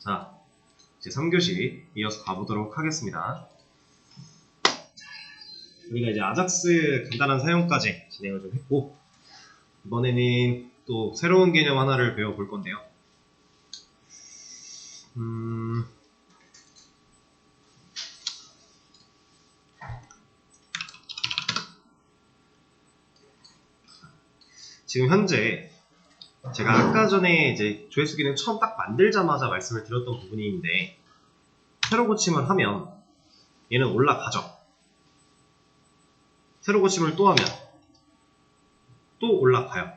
자, 이제 3교시 이어서 가보도록 하겠습니다. 우리가 이제 아작스 간단한 사용까지 진행을 좀 했고, 이번에는 또 새로운 개념 하나를 배워볼 건데요. 지금 현재 제가 아까 전에 이제 조회수 기능 처음 딱 만들자마자 말씀을 드렸던 부분이 있는데, 새로 고침을 하면 얘는 올라가죠. 새로 고침을 또 하면 또 올라가요.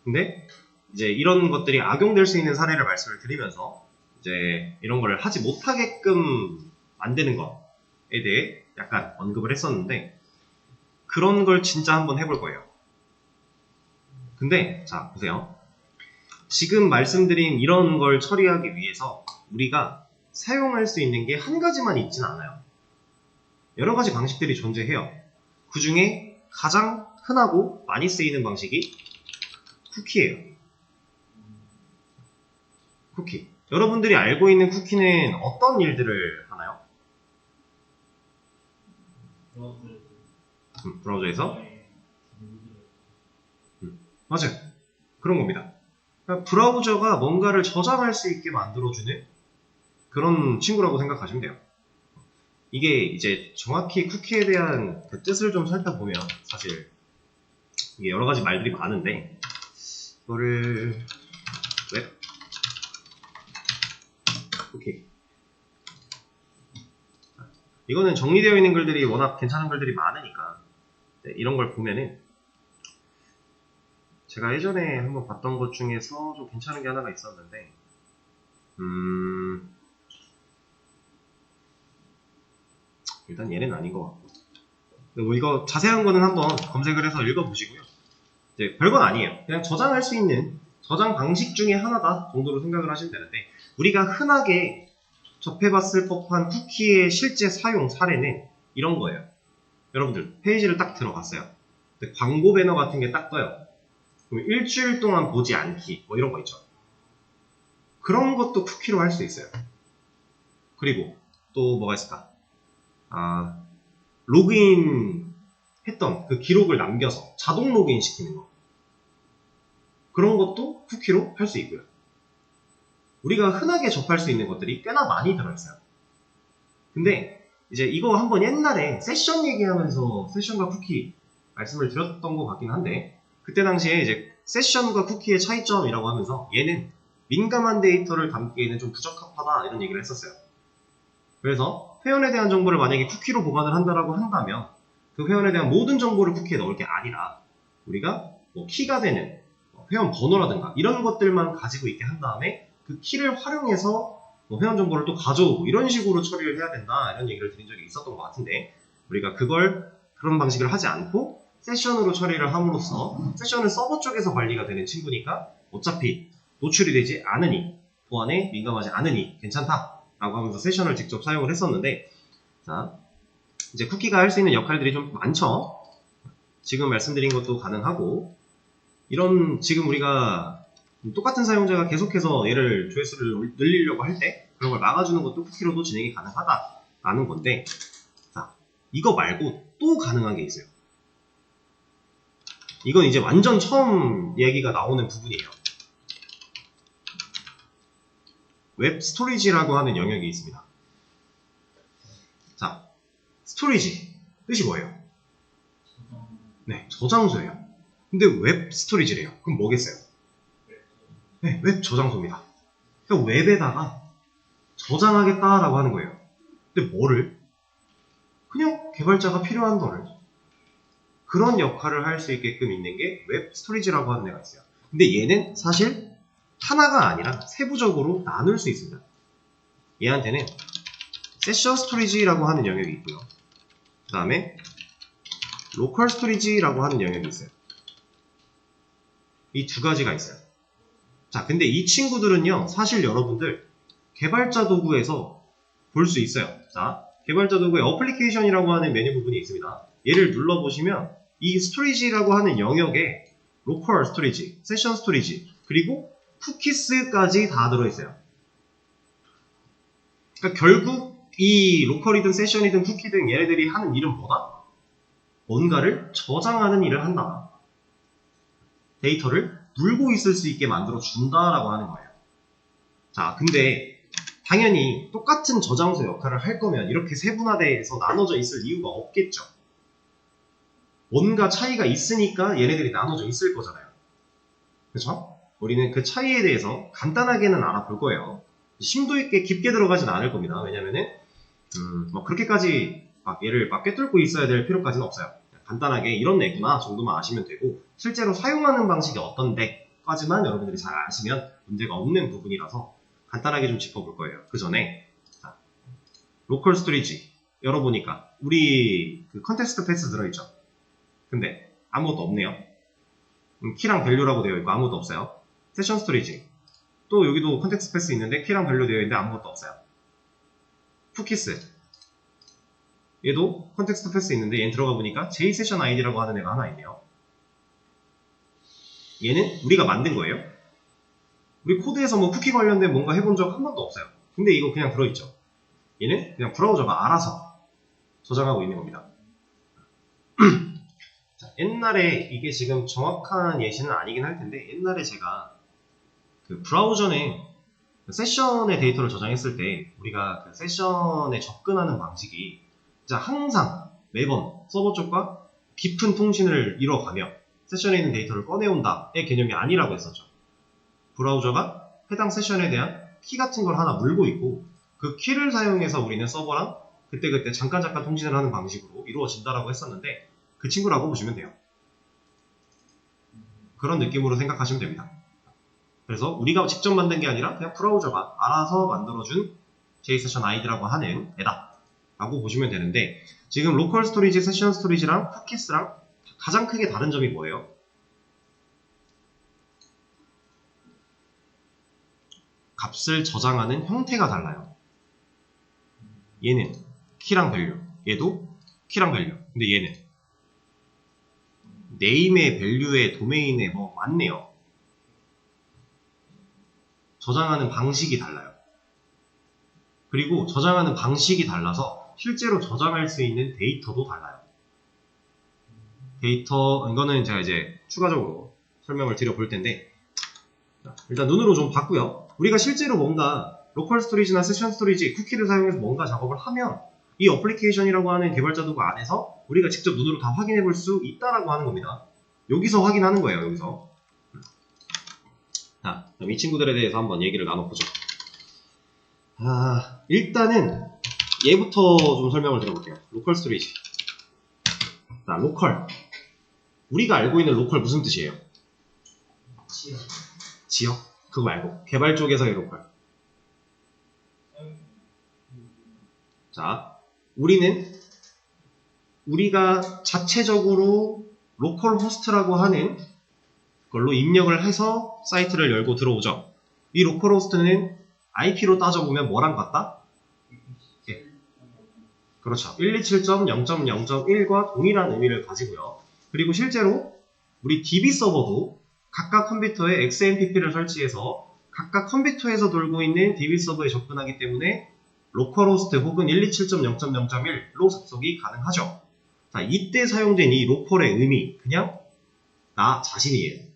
근데 이제 이런 것들이 악용될 수 있는 사례를 말씀을 드리면서 이제 이런 걸 하지 못하게끔 만드는 것에 대해 약간 언급을 했었는데, 그런 걸 진짜 한번 해볼 거예요. 근데 자 보세요. 지금 말씀드린 이런 걸 처리하기 위해서 우리가 사용할 수 있는 게 한 가지만 있진 않아요. 여러 가지 방식들이 존재해요. 그 중에 가장 흔하고 많이 쓰이는 방식이 쿠키예요. 쿠키. 여러분들이 알고 있는 쿠키는 어떤 일들을 하나요? 브라우저에서? 맞아요. 그런 겁니다. 그러니까 브라우저가 뭔가를 저장할 수 있게 만들어주는 그런 친구라고 생각하시면 돼요. 이게 이제 정확히 쿠키에 대한 그 뜻을 좀 살펴보면 사실 이게 여러 가지 말들이 많은데, 이거를 웹 쿠키, 이거는 정리되어 있는 글들이 워낙 괜찮은 글들이 많으니까 이런 걸 보면은, 제가 예전에 한번 봤던 것 중에서 좀 괜찮은 게 하나가 있었는데, 일단 얘는 아닌 것 같고, 뭐 이거 자세한 거는 한번 검색을 해서 읽어보시고요. 이제 별건 아니에요. 그냥 저장할 수 있는 저장 방식 중에 하나다 정도로 생각을 하시면 되는데, 우리가 흔하게 접해봤을 법한 쿠키의 실제 사용 사례는 이런 거예요. 여러분들 페이지를 딱 들어갔어요. 근데 광고 배너 같은 게 딱 떠요. 그럼 일주일 동안 보지 않기, 뭐 이런 거 있죠. 그런 것도 쿠키로 할 수 있어요. 그리고 또 뭐가 있을까? 로그인 했던 그 기록을 남겨서 자동 로그인 시키는 거, 그런 것도 쿠키로 할 수 있고요. 우리가 흔하게 접할 수 있는 것들이 꽤나 많이 들어있어요. 근데 이제 이거 한번 옛날에 세션 얘기하면서 세션과 쿠키 말씀을 드렸던 것 같긴 한데, 그때 당시에 이제 세션과 쿠키의 차이점이라고 하면서 얘는 민감한 데이터를 담기에는 좀 부적합하다 이런 얘기를 했었어요. 그래서 회원에 대한 정보를 만약에 쿠키로 보관을 한다라고 한다면 그 회원에 대한 모든 정보를 쿠키에 넣을 게 아니라 우리가 뭐 키가 되는 회원 번호라든가 이런 것들만 가지고 있게 한 다음에 그 키를 활용해서 뭐 회원 정보를 또 가져오고 이런 식으로 처리를 해야 된다 이런 얘기를 드린 적이 있었던 것 같은데, 우리가 그런 방식을 하지 않고 세션으로 처리를 함으로써 세션은 서버 쪽에서 관리가 되는 친구니까 어차피 노출이 되지 않으니, 보안에 민감하지 않으니 괜찮다 라고 하면서 세션을 직접 사용을 했었는데, 자 이제 쿠키가 할 수 있는 역할들이 좀 많죠. 지금 말씀드린 것도 가능하고, 이런 지금 우리가 똑같은 사용자가 계속해서 얘를 조회수를 늘리려고 할 때 그런 걸 막아주는 것도 쿠키로도 진행이 가능하다라는 건데, 자 이거 말고 또 가능한 게 있어요. 이건 이제 완전 처음 얘기가 나오는 부분이에요. 웹 스토리지라고 하는 영역이 있습니다. 자, 스토리지 뜻이 뭐예요? 네, 저장소예요. 근데 웹 스토리지래요. 그럼 뭐겠어요? 네, 웹 저장소입니다. 그러니까 웹에다가 저장하겠다라고 하는 거예요. 근데 뭐를? 그냥 개발자가 필요한 거를, 그런 역할을 할 수 있게끔 있는 게 웹 스토리지라고 하는 애가 있어요. 근데 얘는 사실 하나가 아니라 세부적으로 나눌 수 있습니다. 얘한테는 세션 스토리지라고 하는 영역이 있고요. 그 다음에 로컬 스토리지라고 하는 영역이 있어요. 이 두 가지가 있어요. 자, 근데 이 친구들은요, 사실 여러분들 개발자 도구에서 볼 수 있어요. 자, 개발자 도구에 어플리케이션이라고 하는 메뉴 부분이 있습니다. 얘를 눌러보시면 이 스토리지라고 하는 영역에 로컬 스토리지, 세션 스토리지, 그리고 쿠키스까지 다 들어있어요. 그러니까 결국 이 로컬이든 세션이든 쿠키든 얘네들이 하는 일은 뭐다? 뭔가를 저장하는 일을 한다. 데이터를 물고 있을 수 있게 만들어 준다라고 하는 거예요. 자, 근데 당연히 똑같은 저장소 역할을 할 거면 이렇게 세분화돼서 나눠져 있을 이유가 없겠죠. 뭔가 차이가 있으니까 얘네들이 나눠져 있을 거잖아요. 그렇죠? 우리는 그 차이에 대해서 간단하게는 알아볼 거예요. 심도 있게 깊게 들어가진 않을 겁니다. 왜냐면은 뭐 그렇게까지 막 얘를 막 꿰뚫고 있어야 될 필요까지는 없어요. 간단하게 이런 애구나 정도만 아시면 되고, 실제로 사용하는 방식이 어떤데까지만 여러분들이 잘 아시면 문제가 없는 부분이라서 간단하게 좀 짚어볼 거예요. 그 전에 로컬 스토리지 열어보니까 우리 그 컨텍스트 패스 들어있죠. 근데 아무것도 없네요. 키랑 밸류라고 되어 있고 아무것도 없어요. 세션 스토리지 또 여기도 컨텍스트 패스 있는데 키랑 밸류 되어 있는데 아무것도 없어요. 쿠키스 얘도 컨텍스트 패스 있는데 얘는 들어가 보니까 JSession ID라고 하는 애가 하나 있네요. 얘는 우리가 만든 거예요. 우리 코드에서 뭐 쿠키 관련된 뭔가 해본 적 한 번도 없어요. 근데 이거 그냥 들어있죠. 얘는 그냥 브라우저가 알아서 저장하고 있는 겁니다. 자, 옛날에 이게 지금 정확한 예시는 아니긴 할 텐데, 옛날에 제가 그 브라우저에 세션의 데이터를 저장했을 때 우리가 그 세션에 접근하는 방식이 항상 매번 서버 쪽과 깊은 통신을 이뤄가며 세션에 있는 데이터를 꺼내온다의 개념이 아니라고 했었죠. 브라우저가 해당 세션에 대한 키 같은 걸 하나 물고 있고, 그 키를 사용해서 우리는 서버랑 그때그때 잠깐 통신을 하는 방식으로 이루어진다라고 했었는데, 그 친구라고 보시면 돼요. 그런 느낌으로 생각하시면 됩니다. 그래서 우리가 직접 만든 게 아니라 그냥 브라우저가 알아서 만들어준 JSession ID라고 하는 애다 라고 보시면 되는데, 지금 로컬 스토리지, 세션 스토리지랑 쿠키스랑 가장 크게 다른 점이 뭐예요? 값을 저장하는 형태가 달라요. 얘는 키랑 밸류, 얘도 키랑 밸류. 근데 얘는 네임의 밸류의 도메인에 뭐 많네요. 저장하는 방식이 달라요. 그리고 저장하는 방식이 달라서 실제로 저장할 수 있는 데이터도 달라요. 데이터, 이거는 제가 이제 추가적으로 설명을 드려볼 텐데, 일단 눈으로 좀 봤고요. 우리가 실제로 뭔가 로컬 스토리지나 세션 스토리지, 쿠키를 사용해서 뭔가 작업을 하면 이 어플리케이션이라고 하는 개발자 도구 안에서 우리가 직접 눈으로 다 확인해 볼 수 있다라고 하는 겁니다. 여기서 확인하는 거예요, 여기서. 자, 그럼 이 친구들에 대해서 한번 얘기를 나눠보죠. 일단은 얘부터 좀 설명을 드려볼게요. 로컬 스토리지. 자, 로컬. 우리가 알고 있는 로컬 무슨 뜻이에요? 지역. 지역? 그거 말고 개발 쪽에서의 로컬. 자, 우리가 자체적으로 로컬 호스트라고 하는 걸로 입력을 해서 사이트를 열고 들어오죠. 이 로컬 호스트는 IP로 따져보면 뭐랑 같다? 예. 그렇죠. 127.0.0.1과 동일한 의미를 가지고요. 그리고 실제로 우리 DB 서버도 각각 컴퓨터에 XMPP를 설치해서 각각 컴퓨터에서 돌고 있는 DB 서버에 접근하기 때문에 로컬 호스트 혹은 127.0.0.1로 접속이 가능하죠. 자, 이때 사용된 이 로컬의 의미, 그냥 나 자신이에요.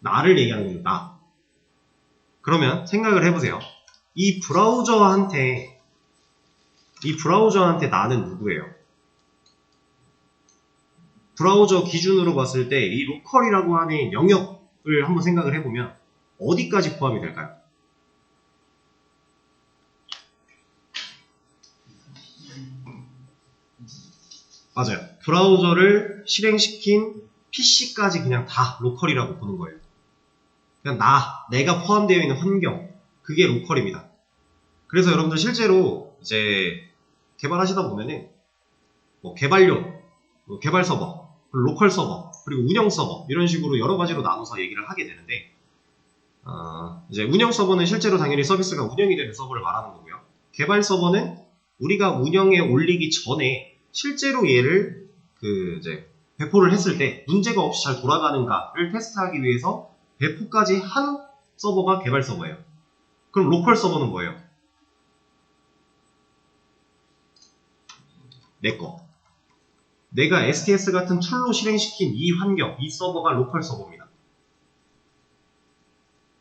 나를 얘기하는 겁니다. 나. 그러면 생각을 해보세요. 이 브라우저한테 나는 누구예요? 브라우저 기준으로 봤을 때 이 로컬이라고 하는 영역을 한번 생각을 해보면 어디까지 포함이 될까요? 맞아요. 브라우저를 실행시킨 PC까지 그냥 다 로컬이라고 보는 거예요. 그냥 내가 포함되어 있는 환경, 그게 로컬입니다. 그래서 여러분들 실제로 이제 개발하시다 보면은 뭐 개발용, 개발 서버, 로컬 서버, 그리고 운영 서버 이런 식으로 여러 가지로 나눠서 얘기를 하게 되는데, 이제 운영 서버는 실제로 당연히 서비스가 운영이 되는 서버를 말하는 거고요. 개발 서버는 우리가 운영에 올리기 전에 실제로 얘를 이제 배포를 했을 때 문제가 없이 잘 돌아가는가를 테스트하기 위해서 배포까지 한 서버가 개발 서버예요. 그럼 로컬 서버는 뭐예요? 내 거. 내가 STS 같은 툴로 실행시킨 이 환경, 이 서버가 로컬 서버입니다.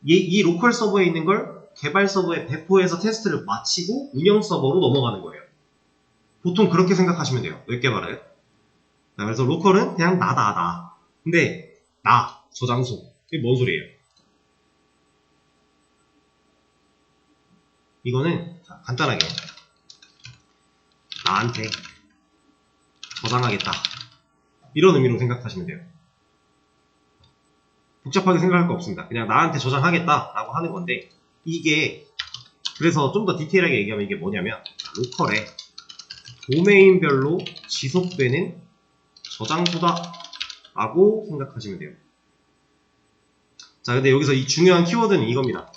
이 로컬 서버에 있는 걸 개발 서버에 배포해서 테스트를 마치고 운영 서버로 넘어가는 거예요. 보통 그렇게 생각하시면 돼요. 웹 개발은. 자, 그래서 로컬은 그냥 나다, 나. 근데 나, 저장소. 이게 뭔 소리예요? 이거는 자, 간단하게 나한테 저장하겠다. 이런 의미로 생각하시면 돼요. 복잡하게 생각할 거 없습니다. 그냥 나한테 저장하겠다 라고 하는 건데, 이게 그래서 좀 더 디테일하게 얘기하면 이게 뭐냐면 로컬에 도메인별로 지속되는 저장소다 라고 생각하시면 돼요. 자, 근데 여기서 이 중요한 키워드는 이겁니다.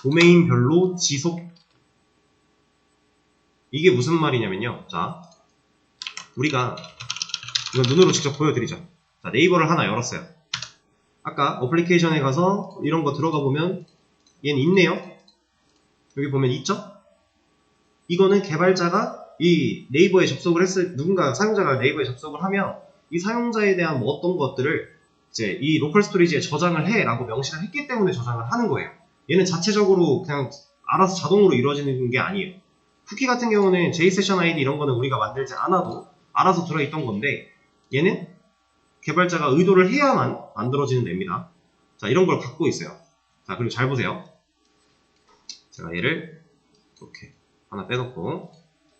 도메인별로 지속. 이게 무슨 말이냐면요. 자, 우리가 이건 눈으로 직접 보여드리죠. 자, 네이버를 하나 열었어요. 아까 어플리케이션에 가서 이런 거 들어가 보면 얘는 있네요. 여기 보면 있죠? 이거는 개발자가 이 네이버에 접속을 했을, 누군가 사용자가 네이버에 접속을 하면 이 사용자에 대한 뭐 어떤 것들을 이제 이 로컬 스토리지에 저장을 해 라고 명시를 했기 때문에 저장을 하는 거예요. 얘는 자체적으로 그냥 알아서 자동으로 이루어지는 게 아니에요. 쿠키 같은 경우는 JSession ID 이런 거는 우리가 만들지 않아도 알아서 들어있던 건데, 얘는 개발자가 의도를 해야만 만들어지는 앱니다. 자, 이런 걸 갖고 있어요. 자, 그리고 잘 보세요. 제가 얘를 이렇게 하나 빼놓고,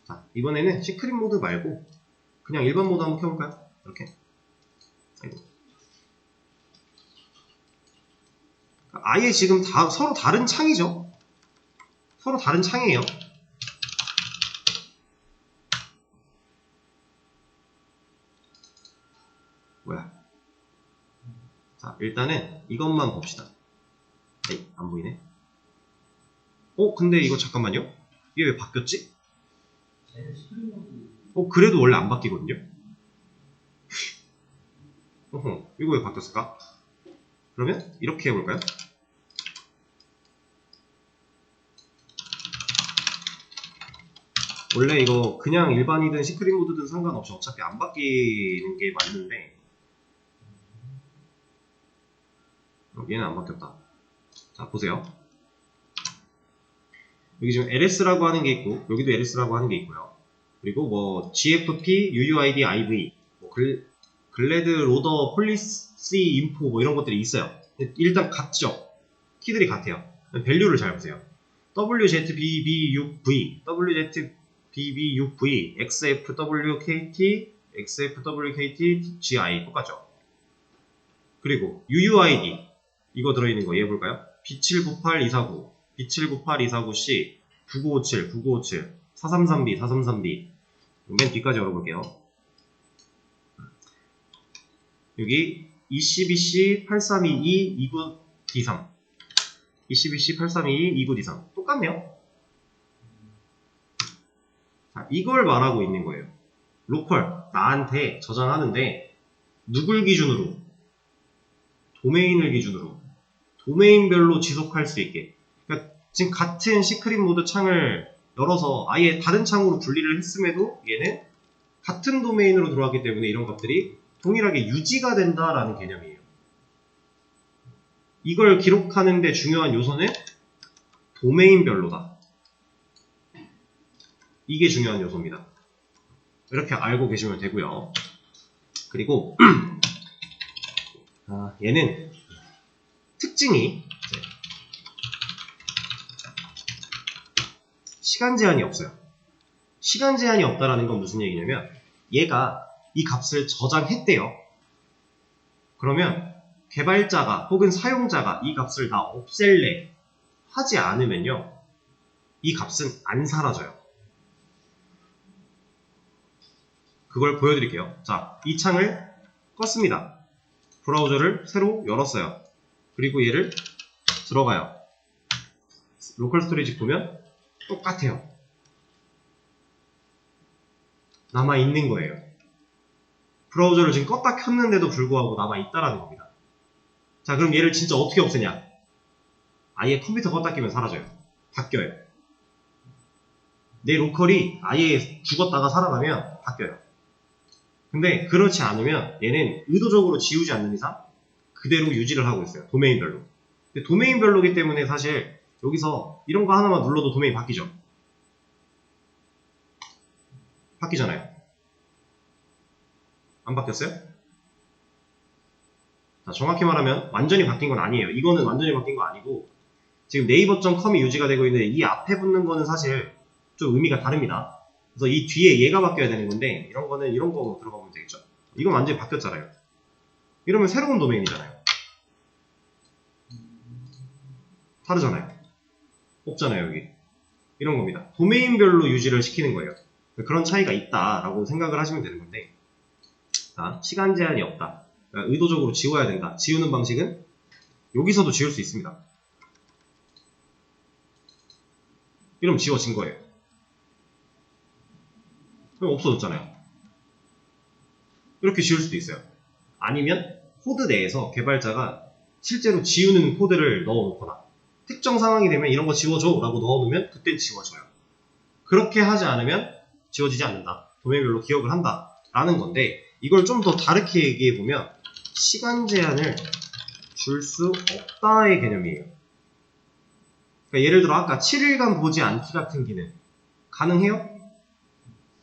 자, 이번에는 시크릿 모드 말고 그냥 일반 모드 한번 켜볼까요? 이렇게. 아이고. 아예 지금 다 서로 다른 창이죠? 서로 다른 창이에요. 뭐야? 자, 일단은 이것만 봅시다. 에이, 안 보이네. 근데 이거 잠깐만요. 이게 왜 바뀌었지? 그래도 원래 안 바뀌거든요? 이거 왜 바뀌었을까? 그러면 이렇게 해볼까요? 원래 이거 그냥 일반이든 시크릿 모드든 상관없이 어차피 안 바뀌는 게 맞는데, 얘는 안 바뀌었다. 자, 보세요. 여기 지금 LS라고 하는 게 있고, 여기도 LS라고 하는 게 있고요. 그리고 뭐 GFP, UUID, IV, 뭐 글래드 로더 폴리시 인포 뭐 이런 것들이 있어요. 일단 같죠? 키들이 같아요. 밸류를 잘 보세요. WZBB6V, WZBB6V, XFWKT, XFWKT, GI 똑같죠? 그리고 UUID 이거 들어있는 거 얘 볼까요? B798249, B798249C, 9957, 9957, 433B, 433B. 맨 뒤까지 열어볼게요. 여기 ECBC 8322 29D3, ECBC 8322 29D3 똑같네요. 자, 이걸 말하고 있는 거예요. 로컬 나한테 저장하는데 누굴 기준으로? 도메인을 기준으로 도메인별로 지속할 수 있게. 그러니까 지금 같은 시크릿 모드 창을 열어서 아예 다른 창으로 분리를 했음에도 얘는 같은 도메인으로 들어왔기 때문에 이런 것들이 동일하게 유지가 된다라는 개념이에요. 이걸 기록하는 데 중요한 요소는 도메인별로다. 이게 중요한 요소입니다. 이렇게 알고 계시면 되고요. 그리고 얘는 특징이 시간 제한이 없어요. 시간 제한이 없다라는 건 무슨 얘기냐면 얘가 이 값을 저장했대요. 그러면 개발자가 혹은 사용자가 이 값을 다 없앨래 하지 않으면요, 이 값은 안 사라져요. 그걸 보여드릴게요. 자, 이 창을 껐습니다. 브라우저를 새로 열었어요. 그리고 얘를 들어가요. 로컬 스토리지 보면 똑같아요. 남아있는 거예요. 브라우저를 지금 껐다 켰는데도 불구하고 남아있다라는 겁니다. 자, 그럼 얘를 진짜 어떻게 없애냐? 아예 컴퓨터 껐다 끼면 사라져요. 바뀌어요. 내 로컬이 아예 죽었다가 살아나면 바뀌어요. 근데 그렇지 않으면 얘는 의도적으로 지우지 않는 이상 그대로 유지를 하고 있어요. 도메인별로. 근데 도메인별로기 때문에 사실 여기서 이런 거 하나만 눌러도 도메인 바뀌죠. 바뀌잖아요. 안 바뀌었어요? 자, 정확히 말하면 완전히 바뀐 건 아니에요. 이거는 완전히 바뀐 거 아니고 지금 네이버.com이 유지가 되고 있는데 이 앞에 붙는 거는 사실 좀 의미가 다릅니다. 그래서 이 뒤에 얘가 바뀌어야 되는 건데 이런 거는 이런 거 들어가면 되겠죠. 이건 완전히 바뀌었잖아요. 이러면 새로운 도메인이잖아요. 다르잖아요. 없잖아요, 여기. 이런 겁니다. 도메인별로 유지를 시키는 거예요. 그런 차이가 있다라고 생각을 하시면 되는 건데, 자, 시간 제한이 없다. 그러니까 의도적으로 지워야 된다. 지우는 방식은 여기서도 지울 수 있습니다. 이러면 지워진 거예요. 그럼 없어졌잖아요. 이렇게 지울 수도 있어요. 아니면 코드 내에서 개발자가 실제로 지우는 코드를 넣어놓거나 특정 상황이 되면 이런 거 지워줘 라고 넣어놓으면 그땐 지워져요. 그렇게 하지 않으면 지워지지 않는다. 도메인별로 기억을 한다 라는 건데, 이걸 좀 더 다르게 얘기해보면 시간 제한을 줄 수 없다의 개념이에요. 그러니까 예를 들어 아까 7일간 보지 않기 같은 기능 가능해요?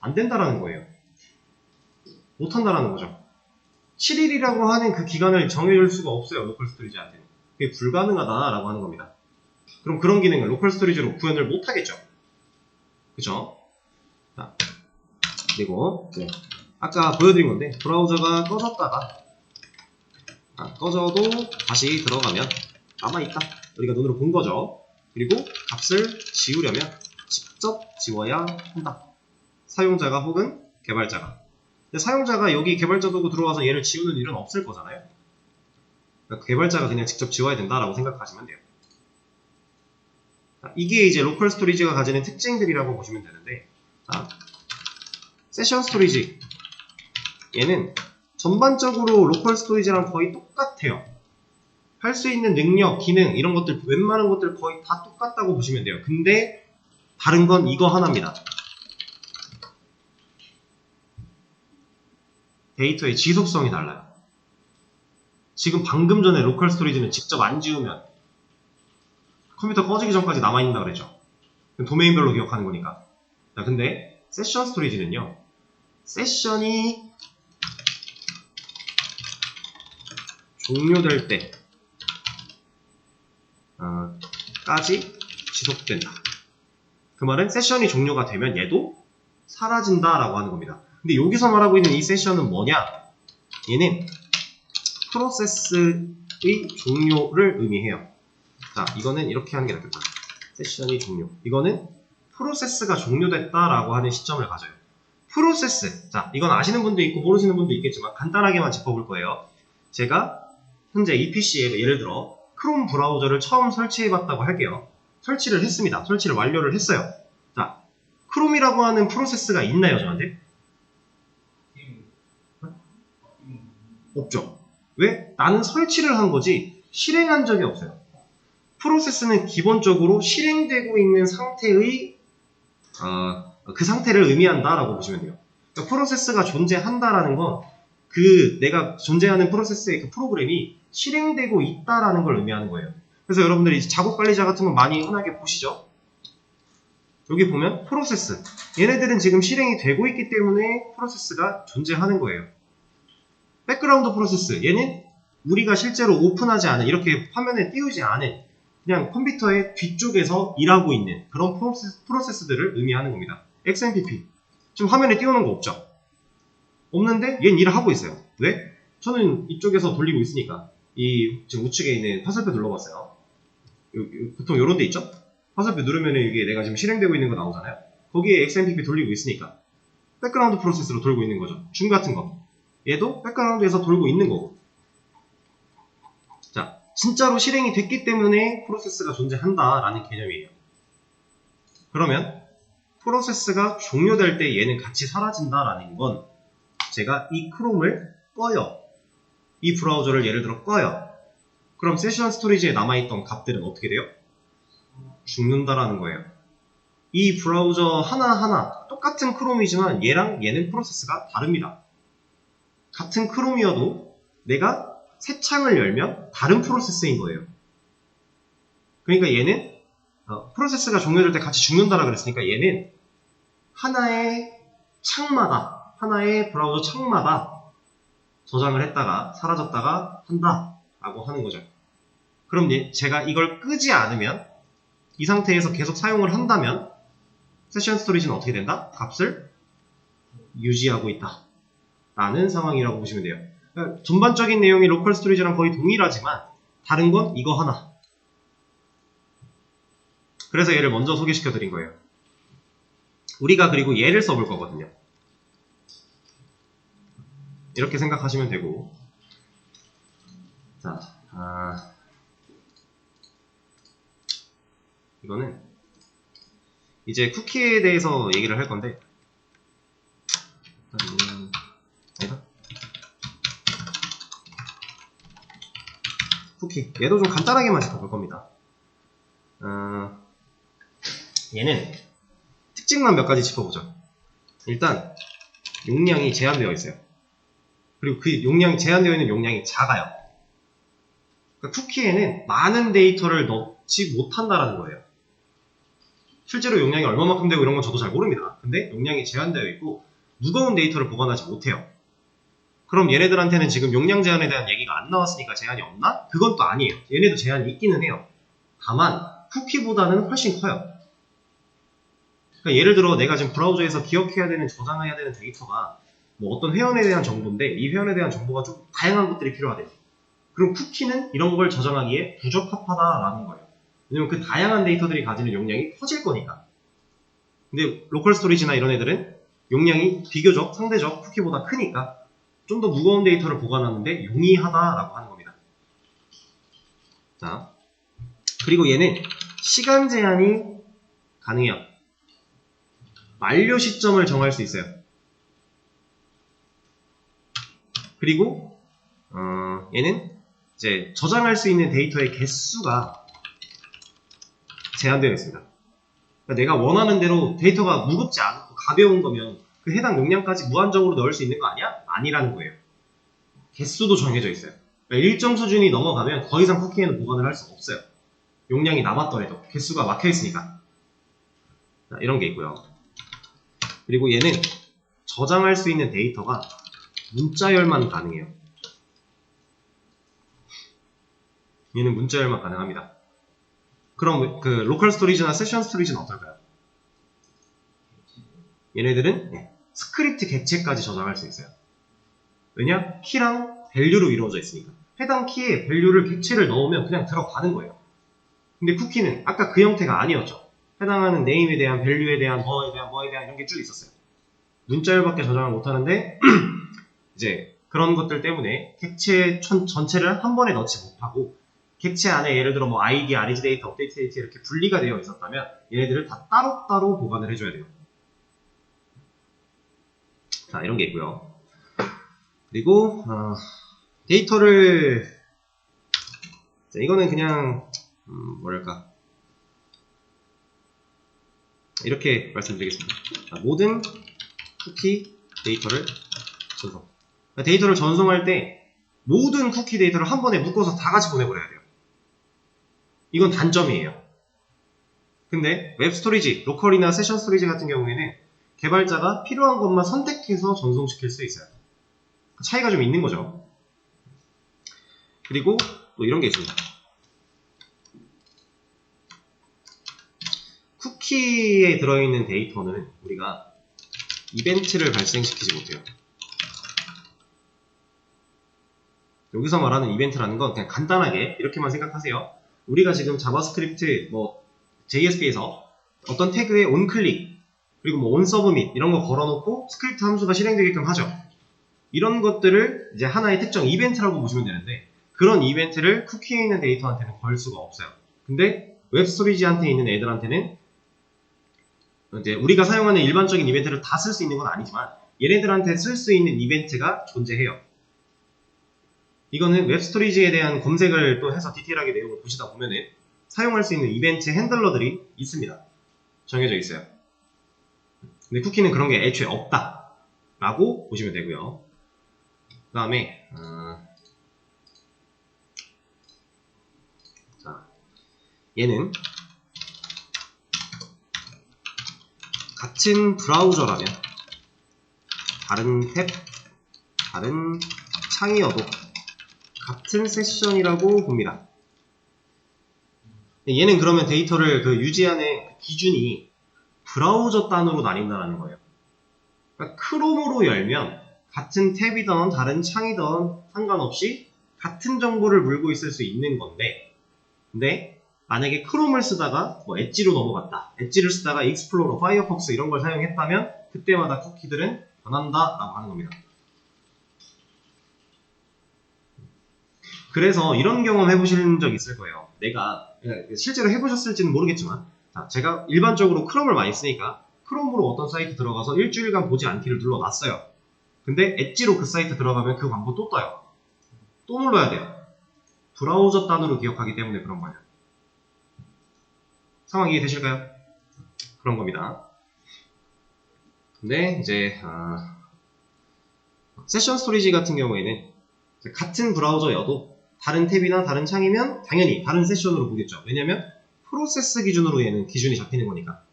안 된다라는 거예요. 못한다라는 거죠. 7일이라고 하는 그 기간을 정해줄 수가 없어요. 로컬 스토리지한테는. 그게 불가능하다라고 하는 겁니다. 그럼 그런 기능을 로컬 스토리지로 구현을 못하겠죠. 그죠? 자, 그리고 네. 아까 보여드린 건데 브라우저가 꺼졌다가 꺼져도 다시 들어가면 남아있다. 우리가 눈으로 본 거죠. 그리고 값을 지우려면 직접 지워야 한다. 사용자가 혹은 개발자가. 근데 사용자가 여기 개발자 도구 들어와서 얘를 지우는 일은 없을 거잖아요. 그러니까 개발자가 그냥 직접 지워야 된다라고 생각하시면 돼요. 자, 이게 이제 로컬 스토리지가 가지는 특징들이라고 보시면 되는데, 자, 세션 스토리지 얘는 전반적으로 로컬 스토리지랑 거의 똑같아요. 할 수 있는 능력, 기능 이런 것들 웬만한 것들 거의 다 똑같다고 보시면 돼요. 근데 다른 건 이거 하나입니다. 데이터의 지속성이 달라요. 지금 방금 전에 로컬 스토리지는 직접 안 지우면 컴퓨터 꺼지기 전까지 남아있는다 그랬죠. 도메인별로 기억하는 거니까. 자, 근데 세션 스토리지는요. 세션이 종료될 때 까지 지속된다. 그 말은 세션이 종료가 되면 얘도 사라진다라고 하는 겁니다. 근데 여기서 말하고 있는 이 세션은 뭐냐? 얘는 프로세스의 종료를 의미해요. 자, 이거는 이렇게 하는 게 낫겠다. 세션이 종료. 이거는 프로세스가 종료됐다라고 하는 시점을 가져요. 프로세스. 자, 이건 아시는 분도 있고 모르시는 분도 있겠지만 간단하게만 짚어볼 거예요. 제가 현재 이 PC에 예를 들어 크롬 브라우저를 처음 설치해봤다고 할게요. 설치를 했습니다. 설치를 완료를 했어요. 자, 크롬이라고 하는 프로세스가 있나요, 저한테? 없죠. 왜? 나는 설치를 한 거지 실행한 적이 없어요. 프로세스는 기본적으로 실행되고 있는 상태의 그 상태를 의미한다라고 보시면 돼요. 그러니까 프로세스가 존재한다라는 건 그 내가 존재하는 프로세스의 그 프로그램이 실행되고 있다라는 걸 의미하는 거예요. 그래서 여러분들이 작업 관리자 같은 거 많이 흔하게 보시죠. 여기 보면 프로세스. 얘네들은 지금 실행이 되고 있기 때문에 프로세스가 존재하는 거예요. 백그라운드 프로세스. 얘는 우리가 실제로 오픈하지 않은, 이렇게 화면에 띄우지 않은 그냥 컴퓨터의 뒤쪽에서 일하고 있는 그런 프로세스들을 의미하는 겁니다. XMPP. 지금 화면에 띄우는 거 없죠? 없는데 얘는 일을 하고 있어요. 왜? 저는 이쪽에서 돌리고 있으니까. 이 지금 우측에 있는 화살표 눌러봤어요. 보통 이런 데 있죠? 화살표 누르면 이게 내가 지금 실행되고 있는 거 나오잖아요. 거기에 XMPP 돌리고 있으니까 백그라운드 프로세스로 돌고 있는 거죠. 줌 같은 거. 얘도 백그라운드에서 돌고 있는 거고. 자, 진짜로 실행이 됐기 때문에 프로세스가 존재한다라는 개념이에요. 그러면 프로세스가 종료될 때 얘는 같이 사라진다라는 건 제가 이 크롬을 꺼요. 이 브라우저를 예를 들어 꺼요. 그럼 세션 스토리지에 남아있던 값들은 어떻게 돼요? 죽는다라는 거예요. 이 브라우저 하나하나 똑같은 크롬이지만 얘랑 얘는 프로세스가 다릅니다. 같은 크롬이어도 내가 새 창을 열면 다른 프로세스인 거예요. 그러니까 얘는 프로세스가 종료될 때 같이 죽는다라 그랬으니까 얘는 하나의 창마다, 하나의 브라우저 창마다 저장을 했다가 사라졌다가 한다 라고 하는 거죠. 그럼 제가 이걸 끄지 않으면, 이 상태에서 계속 사용을 한다면 세션 스토리지는 어떻게 된다? 값을 유지하고 있다 라는 상황이라고 보시면 돼요. 그러니까 전반적인 내용이 로컬 스토리지랑 거의 동일하지만 다른 건 이거 하나. 그래서 얘를 먼저 소개시켜 드린 거예요. 우리가 그리고 얘를 써볼 거거든요. 이렇게 생각하시면 되고, 자, 이거는 이제 쿠키에 대해서 얘기를 할 건데, 아니다. 쿠키, 얘도 좀 간단하게만 짚어볼 겁니다. 얘는 특징만 몇 가지 짚어보죠. 일단 용량이 제한되어 있어요. 그리고 그 용량, 제한되어 있는 용량이 작아요. 그러니까 쿠키에는 많은 데이터를 넣지 못한다라는 거예요. 실제로 용량이 얼마만큼 되고 이런 건 저도 잘 모릅니다. 근데 용량이 제한되어 있고 무거운 데이터를 보관하지 못해요. 그럼 얘네들한테는 지금 용량 제한에 대한 얘기가 안 나왔으니까 제한이 없나? 그건 또 아니에요. 얘네도 제한이 있기는 해요. 다만 쿠키보다는 훨씬 커요. 그러니까 예를 들어 내가 지금 브라우저에서 기억해야 되는, 저장해야 되는 데이터가 뭐 어떤 회원에 대한 정보인데 이 회원에 대한 정보가 좀 다양한 것들이 필요하대요. 그럼 쿠키는 이런 걸 저장하기에 부적합하다라는 거예요. 왜냐면 그 다양한 데이터들이 가지는 용량이 커질 거니까. 근데 로컬 스토리지나 이런 애들은 용량이 비교적, 상대적 쿠키보다 크니까 좀 더 무거운 데이터를 보관하는데 용이하다라고 하는 겁니다. 자, 그리고 얘는 시간 제한이 가능해요. 만료 시점을 정할 수 있어요. 그리고 얘는 이제 저장할 수 있는 데이터의 개수가 제한되어 있습니다. 그러니까 내가 원하는 대로 데이터가 무겁지 않고 가벼운 거면 그 해당 용량까지 무한정으로 넣을 수 있는 거 아니야? 아니라는 거예요. 개수도 정해져 있어요. 그러니까 일정 수준이 넘어가면 더 이상 쿠키에는 보관을 할 수 없어요. 용량이 남았더라도 개수가 막혀 있으니까. 자, 이런 게 있고요. 그리고 얘는 저장할 수 있는 데이터가 문자열만 가능해요. 얘는 문자열만 가능합니다. 그럼 그 로컬 스토리지나 세션 스토리지는 어떨까요? 얘네들은 스크립트 객체까지 저장할 수 있어요. 왜냐? 키랑 밸류로 이루어져 있으니까. 해당 키에 밸류를 객체를 넣으면 그냥 들어가는 거예요. 근데 쿠키는 아까 그 형태가 아니었죠. 해당하는 네임에 대한, 밸류에 대한, 뭐에 대한 이런 게 쭉 있었어요. 문자열밖에 저장을 못하는데 이제 그런 것들 때문에 객체 전체를 한 번에 넣지 못하고 객체 안에 예를 들어 뭐 ID, REG 데이터, 업데이트 데이터 이렇게 분리가 되어 있었다면 얘네들을 다 따로따로 보관을 해줘야 돼요. 자, 이런 게 있고요. 그리고 데이터를, 자, 이거는 그냥 뭐랄까, 이렇게 말씀드리겠습니다. 자, 모든 쿠키 데이터를 전송. 데이터를 전송할 때 모든 쿠키 데이터를 한 번에 묶어서 다 같이 보내버려야 돼요. 이건 단점이에요. 근데 웹 스토리지, 로컬이나 세션 스토리지 같은 경우에는 개발자가 필요한 것만 선택해서 전송시킬 수 있어요. 차이가 좀 있는 거죠. 그리고 또 이런 게 있습니다. 쿠키에 들어있는 데이터는 우리가 이벤트를 발생시키지 못해요. 여기서 말하는 이벤트라는 건 그냥 간단하게 이렇게만 생각하세요. 우리가 지금 자바스크립트, 뭐 JSP에서 어떤 태그에 onClick, 그리고 뭐 onSubmit 이런 거 걸어놓고 스크립트 함수가 실행되게끔 하죠. 이런 것들을 이제 하나의 특정 이벤트라고 보시면 되는데, 그런 이벤트를 쿠키에 있는 데이터한테는 걸 수가 없어요. 근데 웹 스토리지한테 있는 애들한테는 이제 우리가 사용하는 일반적인 이벤트를 다 쓸 수 있는 건 아니지만 얘네들한테 쓸 수 있는 이벤트가 존재해요. 이거는 웹 스토리지에 대한 검색을 또 해서 디테일하게 내용을 보시다 보면은 사용할 수 있는 이벤트 핸들러들이 있습니다. 정해져 있어요. 근데 쿠키는 그런 게 애초에 없다 라고 보시면 되고요. 그 다음에 자, 얘는 같은 브라우저라면 다른 탭, 다른 창이어도 같은 세션이라고 봅니다. 얘는 그러면 데이터를 유지하는 기준이 브라우저 단으로 나뉜다는 거예요. 그러니까 크롬으로 열면 같은 탭이든 다른 창이든 상관없이 같은 정보를 물고 있을 수 있는 건데, 근데 만약에 크롬을 쓰다가 뭐 엣지로 넘어갔다, 엣지를 쓰다가 익스플로러, 파이어폭스 이런 걸 사용했다면 그때마다 쿠키들은 변한다라고 하는 겁니다. 그래서 이런 경험 해보신 적 있을 거예요. 내가 실제로 해보셨을지는 모르겠지만, 자, 제가 일반적으로 크롬을 많이 쓰니까 크롬으로 어떤 사이트 들어가서 일주일간 보지 않기를 눌러놨어요. 근데 엣지로 그 사이트 들어가면 그 광고 또 떠요. 또 눌러야 돼요. 브라우저 단으로 기억하기 때문에 그런 거예요. 상황 이해되실까요? 그런 겁니다. 근데 이제 세션 스토리지 같은 경우에는 같은 브라우저여도 다른 탭이나 다른 창이면 당연히 다른 세션으로 보겠죠. 왜냐면 프로세스 기준으로 얘는 기준이 잡히는 거니까.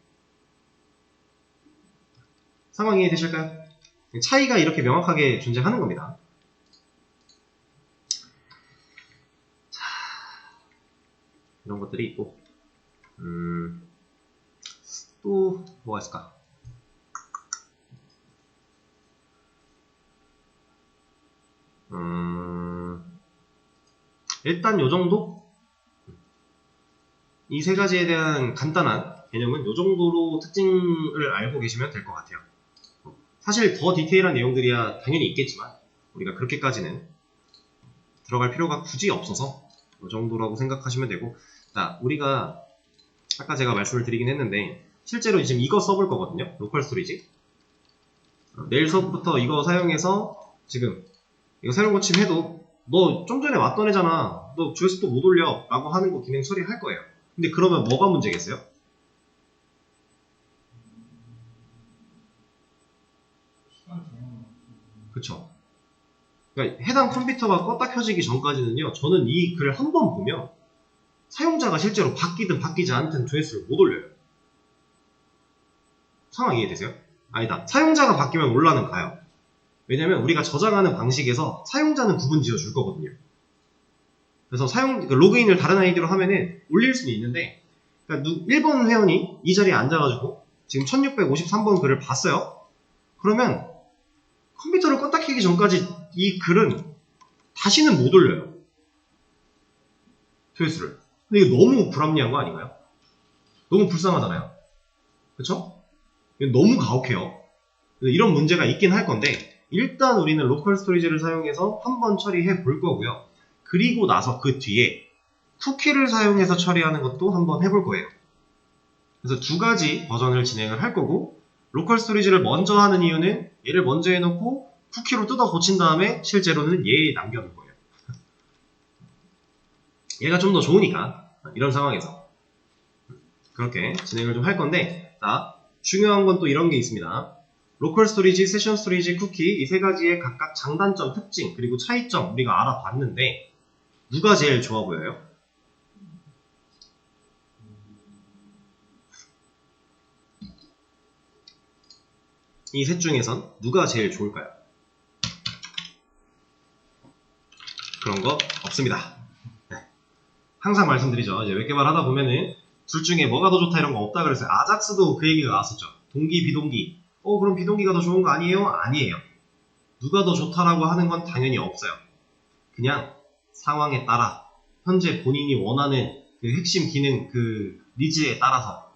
상황 이해되실까요? 차이가 이렇게 명확하게 존재하는 겁니다. 자, 이런 것들이 있고 또 뭐가 있을까? 일단 요 정도? 이 세 가지에 대한 간단한 개념은 요 정도로 특징을 알고 계시면 될 것 같아요. 사실 더 디테일한 내용들이야 당연히 있겠지만 우리가 그렇게까지는 들어갈 필요가 굳이 없어서 요 정도라고 생각하시면 되고, 자, 우리가 아까 제가 말씀을 드리긴 했는데 실제로 지금 이거 써볼 거거든요. 로컬 스토리지. 내일 수업부터 이거 사용해서 지금 이거 새로운 고침 해도 너 좀 전에 왔던 애잖아, 너 조회수 또 못 올려 라고 하는 거 기능 처리할 거예요. 근데 그러면 뭐가 문제겠어요? 그쵸? 그러니까 해당 컴퓨터가 껐다 켜지기 전까지는요, 저는 이 글을 한 번 보면 사용자가 실제로 바뀌든 바뀌지 않든 조회수를 못 올려요. 상황 이해되세요? 아니다. 사용자가 바뀌면 올라는 가요. 왜냐면 우리가 저장하는 방식에서 사용자는 구분 지어 줄 거거든요. 그래서 로그인을 다른 아이디로 하면은 올릴 수는 있는데, 그러니까 1번 회원이 이 자리에 앉아가지고 지금 1653번 글을 봤어요. 그러면 컴퓨터를 껐다 켜기 전까지 이 글은 다시는 못 올려요. 조회수를. 근데 이거 너무 불합리한 거 아닌가요? 너무 불쌍하잖아요. 그쵸? 너무 가혹해요. 이런 문제가 있긴 할 건데, 일단 우리는 로컬 스토리지를 사용해서 한번 처리해 볼 거고요. 그리고 나서 그 뒤에 쿠키를 사용해서 처리하는 것도 한번 해볼 거예요. 그래서 두 가지 버전을 진행을 할 거고, 로컬 스토리지를 먼저 하는 이유는 얘를 먼저 해놓고 쿠키로 뜯어 고친 다음에 실제로는 얘에 남겨놓을 거예요. 얘가 좀 더 좋으니까 이런 상황에서 그렇게 진행을 좀 할 건데, 자, 중요한 건 또 이런 게 있습니다. 로컬 스토리지, 세션 스토리지, 쿠키 이 세 가지의 각각 장단점, 특징, 그리고 차이점 우리가 알아봤는데 누가 제일 좋아 보여요? 이 셋 중에선 누가 제일 좋을까요? 그런 거 없습니다. 네. 항상 말씀드리죠. 이제 웹개발 하다 보면은 둘 중에 뭐가 더 좋다 이런 거 없다 그랬어요. 아작스도 그 얘기가 나왔었죠. 동기, 비동기. 그럼 비동기가 더 좋은 거 아니에요? 아니에요. 누가 더 좋다라고 하는 건 당연히 없어요. 그냥 상황에 따라 현재 본인이 원하는 그 핵심 기능, 그 니즈에 따라서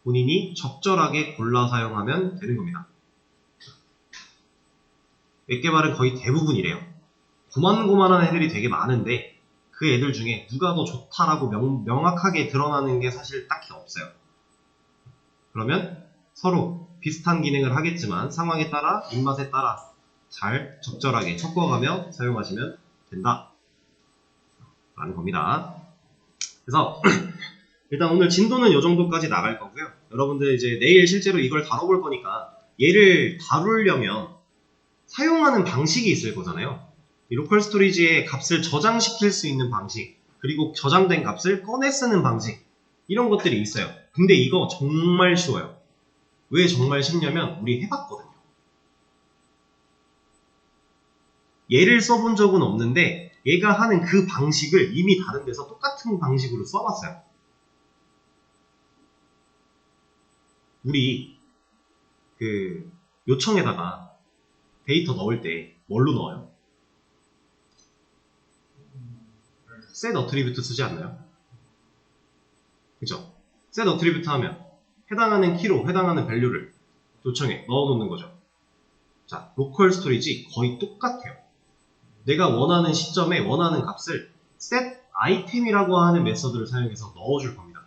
본인이 적절하게 골라 사용하면 되는 겁니다. 웹개발은 거의 대부분 이래요. 고만고만한 애들이 되게 많은데 그 애들 중에 누가 더 좋다라고 명확하게 드러나는 게 사실 딱히 없어요. 그러면 서로 비슷한 기능을 하겠지만 상황에 따라, 입맛에 따라 잘 적절하게 섞어가며 사용하시면 된다 라는 겁니다. 그래서 일단 오늘 진도는 이 정도까지 나갈 거고요. 여러분들 이제 내일 실제로 이걸 다뤄볼 거니까 얘를 다루려면 사용하는 방식이 있을 거잖아요. 이 로컬 스토리지의 값을 저장시킬 수 있는 방식, 그리고 저장된 값을 꺼내 쓰는 방식, 이런 것들이 있어요. 근데 이거 정말 쉬워요. 왜 정말 쉽냐면 우리 해봤거든요. 얘를 써본 적은 없는데 얘가 하는 그 방식을 이미 다른 데서 똑같은 방식으로 써봤어요. 우리 그 요청에다가 데이터 넣을 때 뭘로 넣어요? set attribute 쓰지 않나요? 그죠? set attribute 하면 해당하는 키로 해당하는 밸류를 요청에 넣어놓는 거죠. 자, 로컬 스토리지 거의 똑같아요. 내가 원하는 시점에 원하는 값을 set item이라고 하는 메서드를 사용해서 넣어줄 겁니다.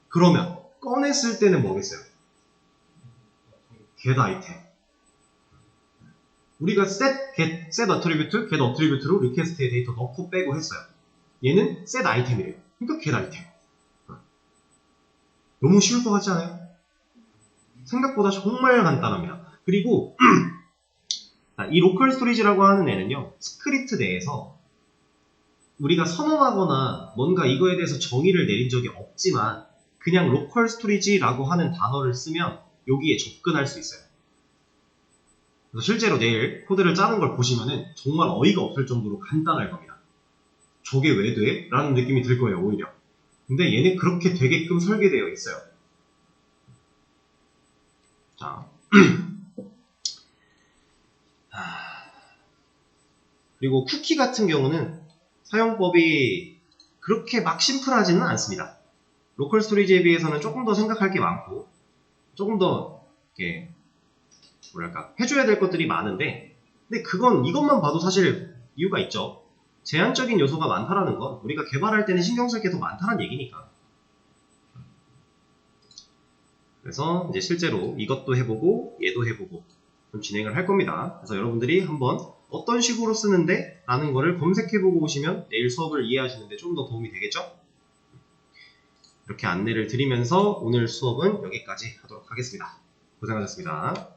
그러면 꺼냈을 때는 뭐겠어요? get item. 우리가 set attribute, get attribute로 리퀘스트에 데이터 넣고 빼고 했어요. 얘는 set item이래요. 그러니까 get item. 너무 쉬울 것 같지 않아요? 생각보다 정말 간단합니다. 그리고 이 로컬 스토리지라고 하는 애는요, 스크립트 내에서 우리가 선언하거나 뭔가 이거에 대해서 정의를 내린 적이 없지만 그냥 로컬 스토리지라고 하는 단어를 쓰면 여기에 접근할 수 있어요. 그래서 실제로 내일 코드를 짜는 걸 보시면은 정말 어이가 없을 정도로 간단할 겁니다. 저게 왜 돼? 라는 느낌이 들 거예요, 오히려. 근데 얘는 그렇게 되게끔 설계되어 있어요. 자. 그리고 쿠키 같은 경우는 사용법이 그렇게 막 심플하지는 않습니다. 로컬 스토리지에 비해서는 조금 더 생각할 게 많고 조금 더 이렇게 뭐랄까 해줘야 될 것들이 많은데, 근데 그건 이것만 봐도 사실 이유가 있죠. 제한적인 요소가 많다라는 건 우리가 개발할 때는 신경 쓸 게 더 많다는 얘기니까. 그래서 이제 실제로 이것도 해보고 얘도 해보고 좀 진행을 할 겁니다. 그래서 여러분들이 한번 어떤 식으로 쓰는데 라는 거를 검색해보고 오시면 내일 수업을 이해하시는데 좀 더 도움이 되겠죠? 이렇게 안내를 드리면서 오늘 수업은 여기까지 하도록 하겠습니다. 고생하셨습니다.